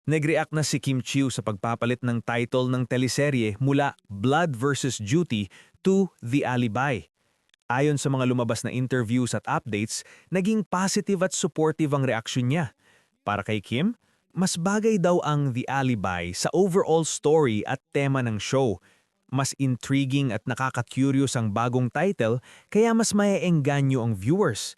Nag-react na si Kim Chiu sa pagpapalit ng title ng teleserye mula Blood vs. Duty to The Alibi. Ayon sa mga lumabas na interviews at updates, naging positive at supportive ang reaksyon niya. Para kay Kim, mas bagay daw ang The Alibi sa overall story at tema ng show. Mas intriguing at nakaka-curious ang bagong title kaya mas maeengganyo ang viewers.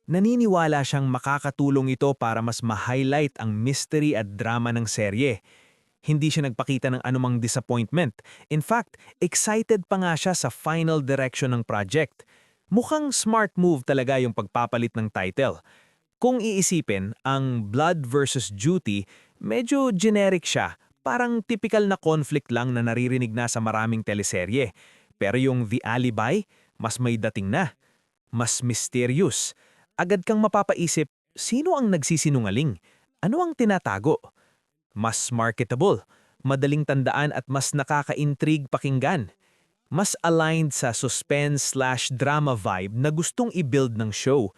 Naniniwala siyang makakatulong ito para mas ma-highlight ang mystery at drama ng serye. Hindi siya nagpakita ng anumang disappointment. In fact, excited pa nga siya sa final direction ng project. Mukhang smart move talaga yung pagpapalit ng title. Kung iisipin, ang Blood vs. Duty, medyo generic siya. Parang typical na conflict lang na naririnig na sa maraming teleserye. Pero yung The Alibi, mas may dating na. Mas mysterious. Agad kang mapapaisip, sino ang nagsisinungaling? Ano ang tinatago? Mas marketable, madaling tandaan at mas nakaka-intrigue pakinggan. Mas aligned sa suspense/drama vibe na gustong i-build ng show.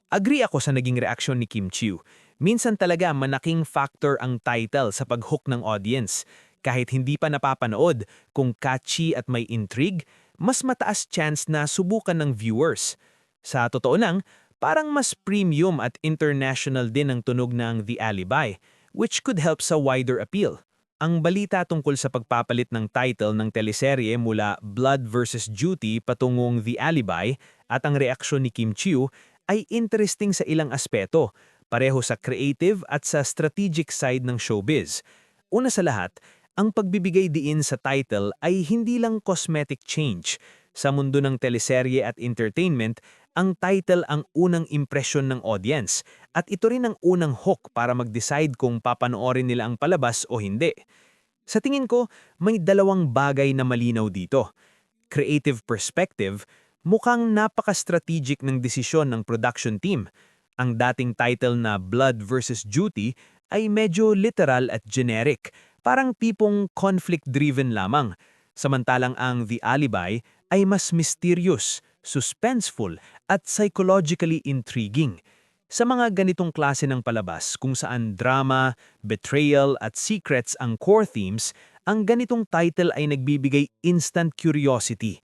Agree ako sa naging reaksyon ni Kim Chiu. Minsan talaga manaking factor ang title sa pag-hook ng audience. Kahit hindi pa napapanood, kung catchy at may intrigue, mas mataas chance na subukan ng viewers. Sa totoo lang, parang mas premium at international din ang tunog ng The Alibi, which could help sa wider appeal. Ang balita tungkol sa pagpapalit ng title ng teleserye mula Blood vs. Duty patungong The Alibi at ang reaksyon ni Kim Chiu ay interesting sa ilang aspeto, pareho sa creative at sa strategic side ng showbiz. Una sa lahat, ang pagbibigay diin sa title ay hindi lang cosmetic change. Sa mundo ng teleserye at entertainment, ang title ang unang impresyon ng audience at ito rin ang unang hook para mag-decide kung papanoorin nila ang palabas o hindi. Sa tingin ko, may dalawang bagay na malinaw dito. Creative perspective, mukhang napaka-strategic ng desisyon ng production team. Ang dating title na Blood vs. Duty ay medyo literal at generic, parang tipong conflict-driven lamang. Samantalang ang The Alibi ay mas mysterious, suspenseful at psychologically intriguing. Sa mga ganitong klase ng palabas kung saan drama, betrayal at secrets ang core themes, ang ganitong title ay nagbibigay instant curiosity.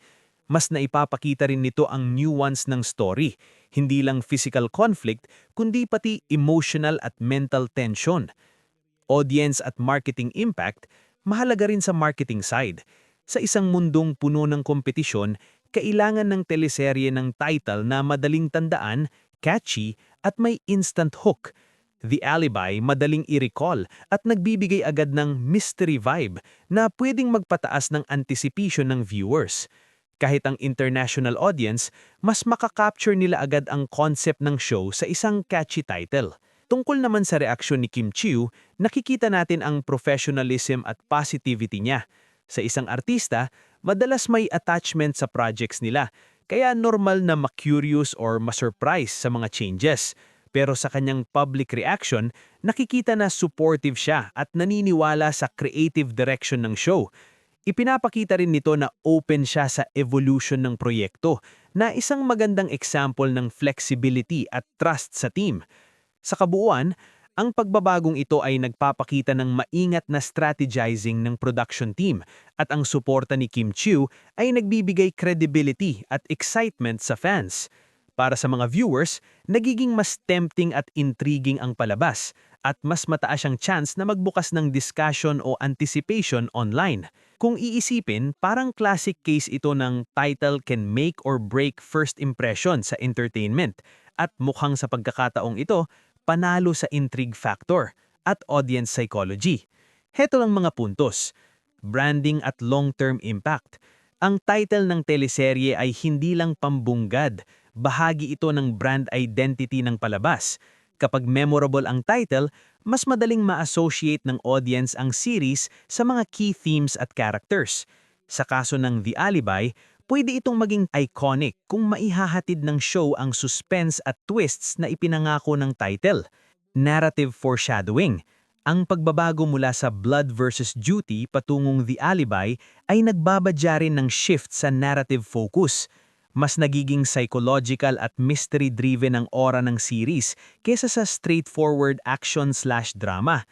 Mas naipapakita rin nito ang nuance ng story, hindi lang physical conflict kundi pati emotional at mental tension. Audience at marketing impact, mahalaga rin sa marketing side. Sa isang mundong puno ng kompetisyon, kailangan ng teleserye ng title na madaling tandaan, catchy, at may instant hook. The Alibi madaling i-recall at nagbibigay agad ng mystery vibe na pwedeng magpataas ng anticipation ng viewers. Kahit ang international audience, mas makakapture nila agad ang concept ng show sa isang catchy title. Tungkol naman sa reaksyon ni Kim Chiu, nakikita natin ang professionalism at positivity niya. Sa isang artista, madalas may attachment sa projects nila, kaya normal na ma-curious or ma-surprise sa mga changes. Pero sa kanyang public reaction, nakikita na supportive siya at naniniwala sa creative direction ng show. Ipinapakita rin nito na open siya sa evolution ng proyekto, na isang magandang example ng flexibility at trust sa team. Sa kabuuan, ang pagbabagong ito ay nagpapakita ng maingat na strategizing ng production team at ang suporta ni Kim Chiu ay nagbibigay credibility at excitement sa fans. Para sa mga viewers, nagiging mas tempting at intriguing ang palabas at mas mataas ang chance na magbukas ng discussion o anticipation online. Kung iisipin, parang classic case ito ng title can make or break first impression sa entertainment at mukhang sa pagkakataong ito, panalo sa intrigue factor at audience psychology. Heto lang mga puntos. Branding at long-term impact. Ang title ng teleserye ay hindi lang pambunggad, bahagi ito ng brand identity ng palabas. Kapag memorable ang title, mas madaling ma-associate ng audience ang series sa mga key themes at characters. Sa kaso ng The Alibi, pwede itong maging iconic kung maihahatid ng show ang suspense at twists na ipinangako ng title. Narrative foreshadowing. Ang pagbabago mula sa Blood vs. Duty patungong The Alibi ay nagbabadya rin ng shift sa narrative focus. Mas nagiging psychological at mystery-driven ang aura ng series kesa sa straightforward action/drama.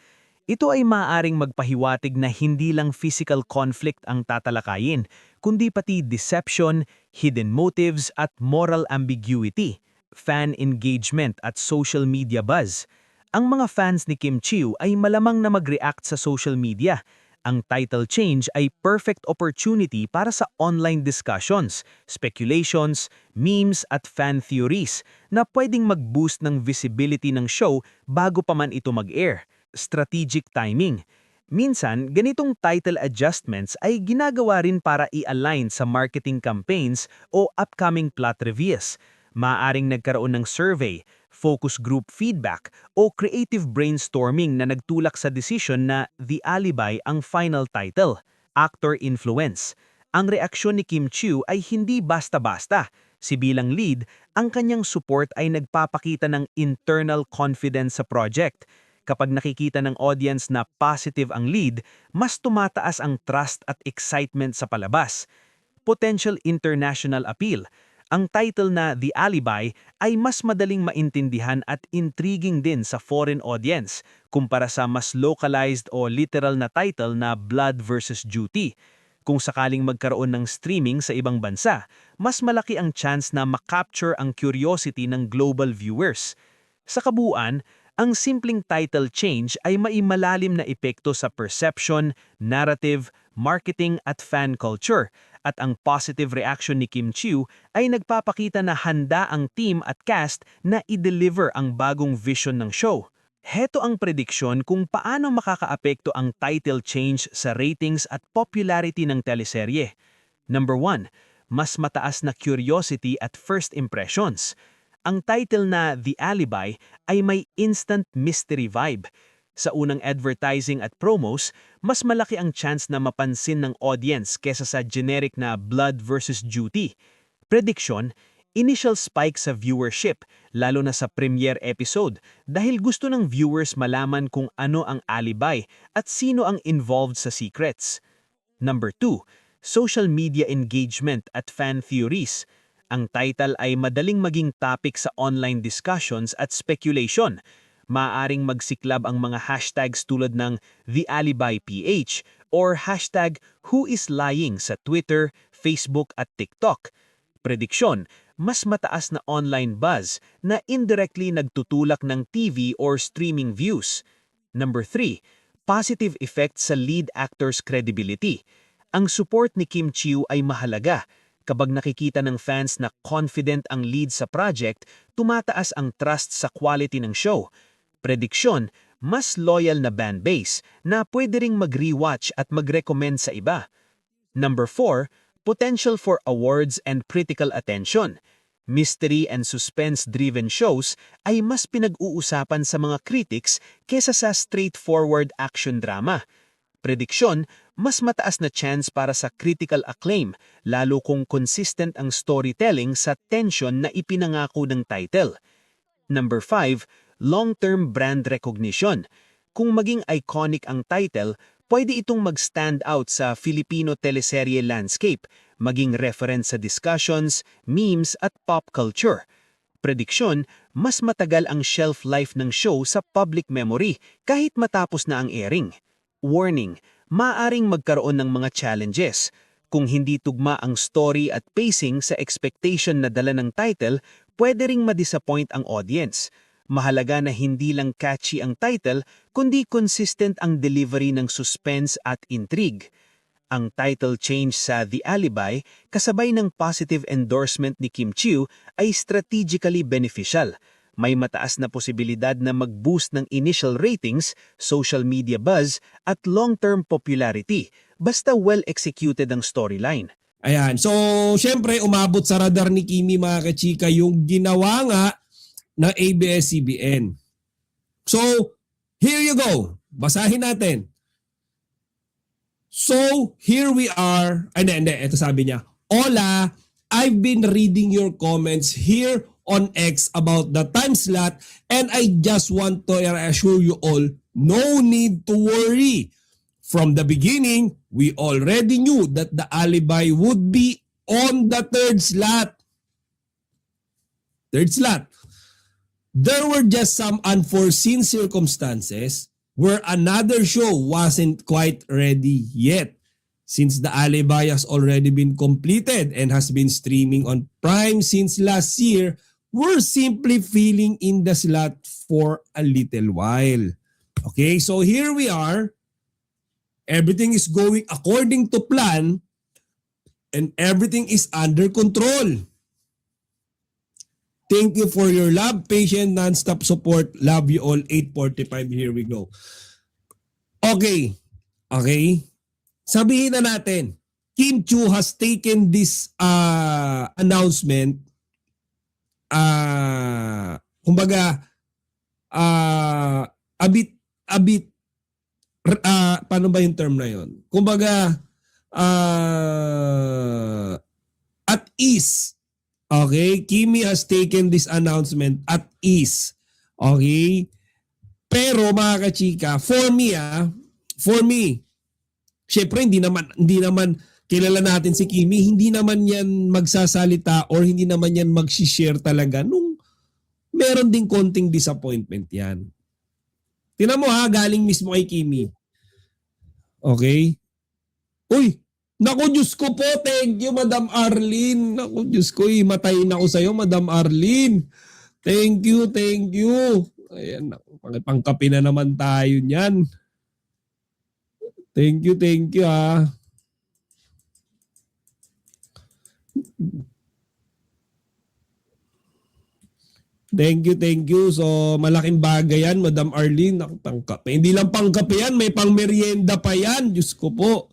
Ito ay maaaring magpahiwatig na hindi lang physical conflict ang tatalakayin, kundi pati deception, hidden motives at moral ambiguity, fan engagement at social media buzz. Ang mga fans ni Kim Chiu ay malamang na mag-react sa social media. Ang title change ay perfect opportunity para sa online discussions, speculations, memes at fan theories na pwedeng mag-boost ng visibility ng show bago pa man ito mag-air. Strategic timing. Minsan, ganitong title adjustments ay ginagawa rin para i-align sa marketing campaigns o upcoming plot reveals. Maaring nagkaroon ng survey, focus group feedback o creative brainstorming na nagtulak sa decision na The Alibi ang final title. Actor influence. Ang reaksyon ni Kim Chiu ay hindi basta-basta. Si bilang lead, ang kanyang support ay nagpapakita ng internal confidence sa project. Kapag nakikita ng audience na positive ang lead, mas tumataas ang trust at excitement sa palabas. Potential international appeal. Ang title na The Alibi ay mas madaling maintindihan at intriguing din sa foreign audience kumpara sa mas localized o literal na title na Blood vs. Duty. Kung sakaling magkaroon ng streaming sa ibang bansa, mas malaki ang chance na makapture ang curiosity ng global viewers. Sa kabuuan, ang simpleng title change ay maimalalim na epekto sa perception, narrative, marketing at fan culture, at ang positive reaction ni Kim Chiu ay nagpapakita na handa ang team at cast na i-deliver ang bagong vision ng show. Heto ang prediksyon kung paano makakaapekto ang title change sa ratings at popularity ng teleserye. Number 1, mas mataas na curiosity at first impressions. Ang title na The Alibi ay may instant mystery vibe. Sa unang advertising at promos, mas malaki ang chance na mapansin ng audience kesa sa generic na Blood vs. Duty. Prediction, initial spike sa viewership, lalo na sa premiere episode, dahil gusto ng viewers malaman kung ano ang alibi at sino ang involved sa secrets. Number 2, social media engagement at fan theories. Ang title ay madaling maging topic sa online discussions at speculation. Maaring magsiklab ang mga hashtags tulad ng The Alibi PH or hashtag Who is Lying sa Twitter, Facebook at TikTok. Prediksyon, mas mataas na online buzz na indirectly nagtutulak ng TV or streaming views. Number 3, positive effect sa lead actor's credibility. Ang support ni Kim Chiu ay mahalaga. Kapag nakikita ng fans na confident ang lead sa project, tumataas ang trust sa quality ng show. Prediksyon, mas loyal na fan base na pwede ring mag-rewatch at mag-recommend sa iba. Number 4, potential for awards and critical attention. Mystery and suspense-driven shows ay mas pinag-uusapan sa mga critics kesa sa straightforward action drama. Prediksyon, mas mataas na chance para sa critical acclaim, lalo kung consistent ang storytelling sa tension na ipinangako ng title. Number 5, long-term brand recognition. Kung maging iconic ang title, pwede itong mag-stand out sa Filipino teleserye landscape, maging reference sa discussions, memes at pop culture. Prediksyon, mas matagal ang shelf life ng show sa public memory kahit matapos na ang airing. Warning, maaring magkaroon ng mga challenges. Kung hindi tugma ang story at pacing sa expectation na dala ng title, pwede ring ma-disappoint ang audience. Mahalaga na hindi lang catchy ang title, kundi consistent ang delivery ng suspense at intrigue. Ang title change sa The Alibi, kasabay ng positive endorsement ni Kim Chiu, ay strategically beneficial. May mataas na posibilidad na mag-boost ng initial ratings, social media buzz, at long-term popularity, basta well-executed ang storyline. Ayan. So, syempre, umabot sa radar ni Kimi mga kachika yung ginawa nga ng ABS-CBN. So, here you go. Basahin natin. So, here we are. Ay, hindi. Ito sabi niya. Hola, I've been reading your comments here on X about the time slot and I just want to assure you all, no need to worry. From the beginning, we already knew that the Alibi would be on the third slot. Third slot. There were just some unforeseen circumstances where another show wasn't quite ready yet. Since the Alibi has already been completed and has been streaming on Prime since last year, we're simply filling in the slot for a little while. Okay, so here we are. Everything is going according to plan and everything is under control. Thank you for your love, patient, non-stop support. Love you all. 8:45. Here we go. Okay. Okay. Sabihin na natin, Kim Chiu has taken this announcement, kumbaga, a bit, paano ba yung term na yun? Kumbaga, at ease. Okay? Kimi has taken this announcement at ease. Okay? Pero mga kachika, for me, syempre hindi naman kilala natin si Kimi, hindi naman yan magsasalita or hindi naman yan mag-share talaga nung meron ding konting disappointment yan. Tingnan mo ha, galing mismo kay Kimi. Okay? Uy, naku Diyos ko po, thank you Madam Arlene. Naku Diyos ko, matayin ako sa'yo Madam Arlene. Thank you. Ayan, pangkapi na naman tayo niyan. Thank you ha. Thank you. So, malaking bagay yan, Madam Arlene. Pangkape. Hindi lang pangkape yan, may pang merienda pa yan. Diyos ko po.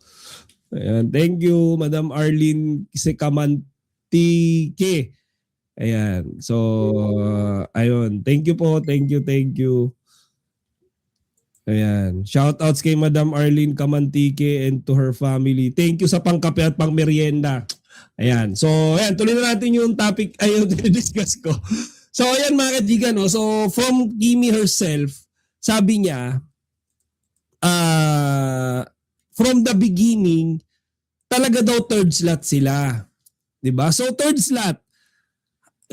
Ayan, thank you, Madam Arlene Kisekamantike. Ayan. So, ayun. Thank you po. Thank you. Ayan. Shoutouts kay Madam Arlene Kamantike and to her family. Thank you sa pangkape at pang merienda. Ayan. So, ayan. Tuloy na natin yung topic ayun discuss ko. So, ayan mga kaibigan. No? So, from Kimi herself, sabi niya, from the beginning, talaga daw third slot sila. 'Di ba? So, third slot.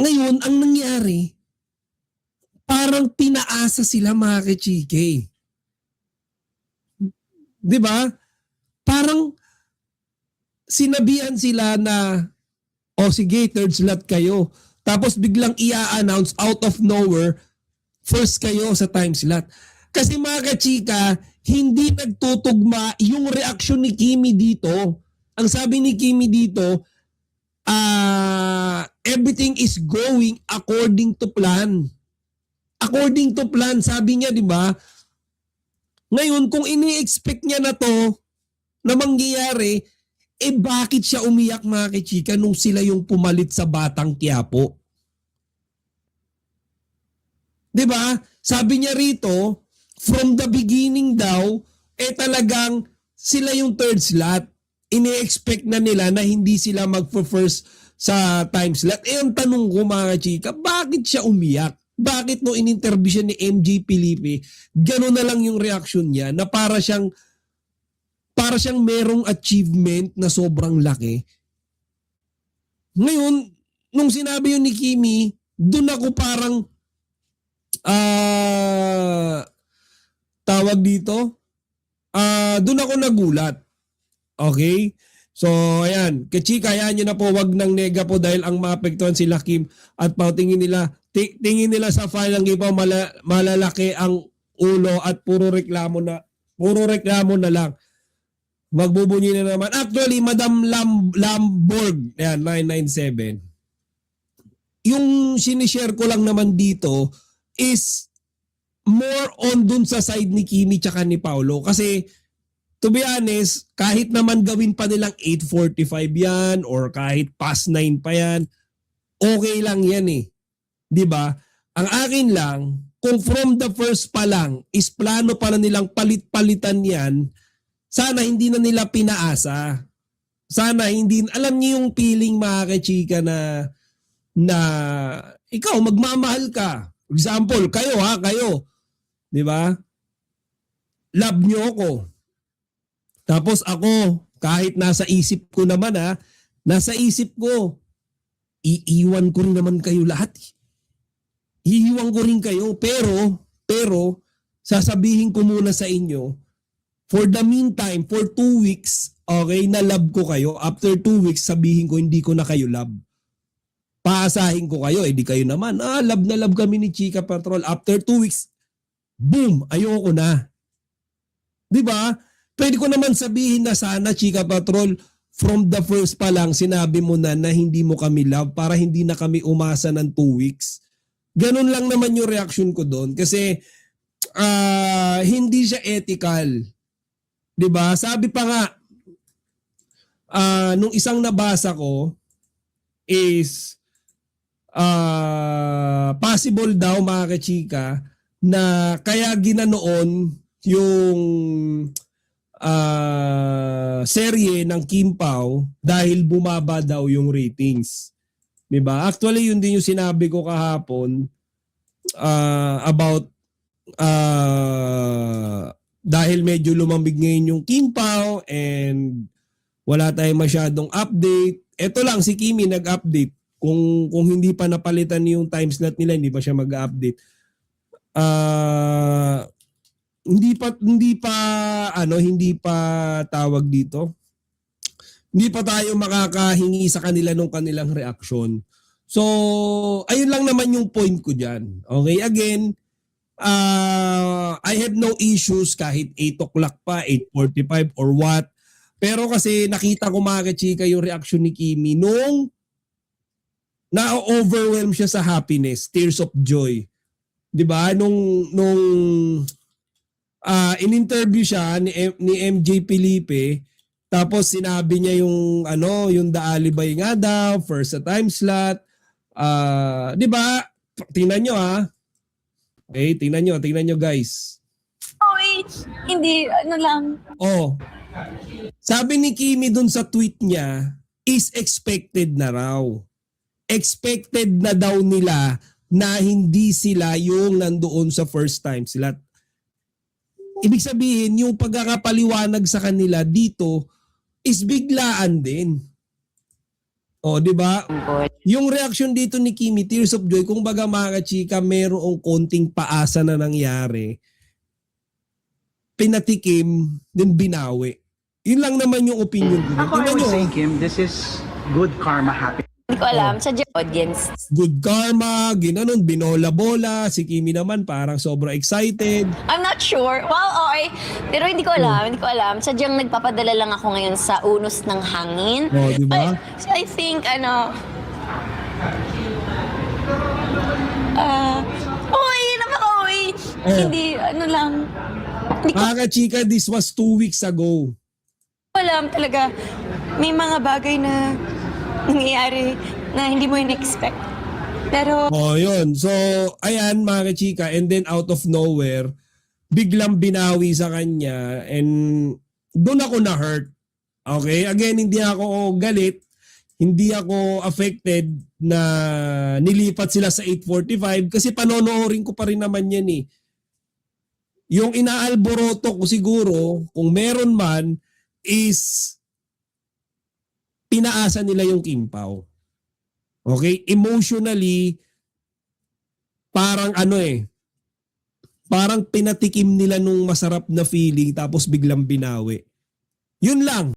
Ngayon, ang nangyari, parang tinaasa sila mga kachike. 'Di ba? Parang sinabihan sila na sige, third slot kayo. Tapos biglang i-announce out of nowhere, first kayo sa time slot. Kasi mga kachika, hindi nagtutugma yung reaksyon ni Kimi dito. Ang sabi ni Kimi dito, everything is going according to plan. According to plan, sabi niya, di ba? Ngayon, kung ini-expect niya na to, na mangyayari, bakit siya umiyak mga kachika nung sila yung pumalit sa Batang Quiapo? Diba? Sabi niya rito, from the beginning daw, talagang sila yung third slot. Ini-expect na nila na hindi sila mag-first sa time slot. Ang tanong ko mga kachika, bakit siya umiyak? Bakit no in-interview siya ni MJ Felipe, gano'n na lang yung reaction niya na para siyang merong achievement na sobrang laki. Ngayon, nung sinabi yun ni Kimi, doon ako parang tawag dito, doon ako nagulat. Okay? So, ayan. Kachika, ayan nyo na po, wag ng nega po dahil ang maapektuhan sila Kim at tingin nila sa file ng iba malalaki ang ulo at puro reklamo na lang. Magbubunyi na naman. Actually, Madam Lamborg, yan, 997. Yung sinishare ko lang naman dito is more on dun sa side ni Kimi tsaka ni Paolo. Kasi, to be honest, kahit naman gawin pa nilang 8:45 yan or kahit past 9 pa yan, okay lang yan eh. 'Di ba? Ang akin lang, kung from the first pa lang is plano pa na nilang palit-palitan yan, sana hindi na nila pinaasa. Sana hindi, alam niyo yung feeling mga kachika na ikaw magmamahal ka. Example, kayo. 'Di ba? Love niyo ako. Tapos ako, kahit nasa isip ko naman nasa isip ko, iiwan ko rin naman kayo lahat. Iiwan ko rin kayo, pero sasabihin ko muna sa inyo, for the meantime, for 2 weeks, okay, na love ko kayo. After 2 weeks, sabihin ko hindi ko na kayo love. Paasahin ko kayo, di kayo naman, love na love kami ni Chika Patrol. After 2 weeks, boom, ayoko na. Di ba? Pwede ko naman sabihin na sana, Chika Patrol, from the first pa lang, sinabi mo na hindi mo kami love para hindi na kami umasa ng 2 weeks. Ganun lang naman yung reaction ko doon. Kasi, hindi siya ethical. 'Di ba? Sabi pa nga nung isang nabasa ko is possible daw mga kachika na kaya ginanoon yung serye ng Kim Pao dahil bumaba daw yung ratings. 'Di ba? Actually yun din yung sinabi ko kahapon about dahil medyo lumambig ngayon yung Kim Pao and wala tayong masyadong update. Ito lang si Kimi nag-update. Kung hindi pa napalitan yung time slot nila, hindi pa siya mag-update. Hindi pa tawag dito. Hindi pa tayo makakahingi sa kanila ng kanilang reaction. So, ayun lang naman yung point ko diyan. Okay, again, I have no issues kahit 8 o'clock pa, 8:45 or what. Pero kasi nakita ko mga kachika yung reaction ni Kimi nung na-overwhelm siya sa happiness, tears of joy. 'Di ba? Nung in-interview siya ni MJ Felipe, tapos sinabi niya yung The Alibay nga daw, first sa time slot. 'Di ba? Tingnan niyo Okay, tingnan nyo guys. Oy, hindi, lang. Sabi ni Kimi dun sa tweet niya, is expected na raw. Expected na daw nila na hindi sila yung nandoon sa first time slot. Ibig sabihin, yung pagkakapaliwanag sa kanila dito is biglaan din. Di ba? Yung reaction dito ni Kimi, tears of joy, kung baga mga kachika, merong konting paasa na nangyari, pinatikim, then binawi. Yun lang naman yung opinion ko. Ako, I would say, Kim, this is good karma happening. Hindi ko alam, sa audience. Good karma, ginanon, binola-bola. Si Kimi naman parang sobrang excited. I'm not sure. Well, okay. Pero hindi ko alam. Sadyang nagpapadala lang ako ngayon sa unos ng hangin. Di ba? I think, napaka-uwi. Hindi, lang. Hindi ko Mga chika, this was 2 weeks ago. alam talaga. May mga bagay na nangyayari na hindi mo in-expect. Pero, Yun. So, ayan mga chika, and then out of nowhere, biglang binawi sa kanya and doon ako na-hurt. Okay? Again, hindi ako galit. Hindi ako affected na nilipat sila sa 8:45 kasi panonoorin ko pa rin naman yan eh. Yung inaalboroto ko siguro, kung meron man, is pinaasa nila yung Kim Pao. Okay? Emotionally, parang parang pinatikim nila nung masarap na feeling tapos biglang binawi. Yun lang.